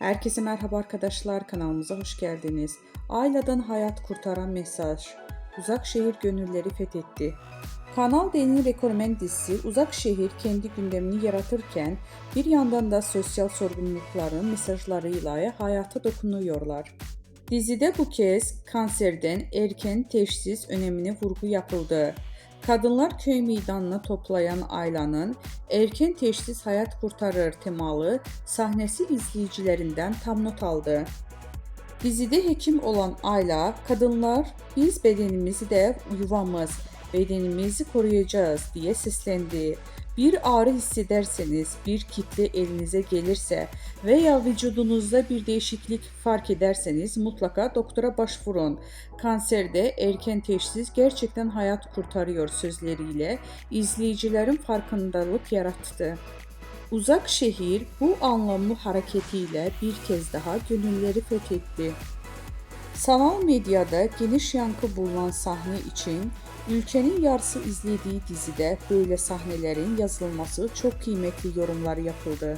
Herkese merhaba arkadaşlar, kanalımıza hoş geldiniz. Ailədən hayat kurtaran mesaj. Uzak şehir gönülleri fethetti. Kanal D'nin rekormen dizisi Uzak Şehir kendi gündemini yaratırken bir yandan da sosyal sorumlulukların mesajlarıyla hayata dokunuyorlar. Dizide bu kez kanserden erken teşhis önemine vurgu yapıldı. Kadınlar köy meydanına toplayan Ayla'nın erken teşhis hayat kurtarır temalı sahnesi izleyicilerinden tam not aldı. Dizide hekim olan Ayla, kadınlar biz bedenimizi de yuvamız, bedenimizi koruyacağız diye seslendi. Bir ağrı hissederseniz, bir kitle elinize gelirse veya vücudunuzda bir değişiklik fark ederseniz mutlaka doktora başvurun. Kanserde erken teşhis gerçekten hayat kurtarıyor sözleriyle izleyicilerin farkındalık yarattı. Uzak şehir bu anlamlı hareketiyle bir kez daha gönülleri fethetti. Sanal medyada geniş yankı bulunan sahne için ülkenin yarısı izlediği dizide böyle sahnelerin yazılması çok kıymetli yorumlar yapıldı.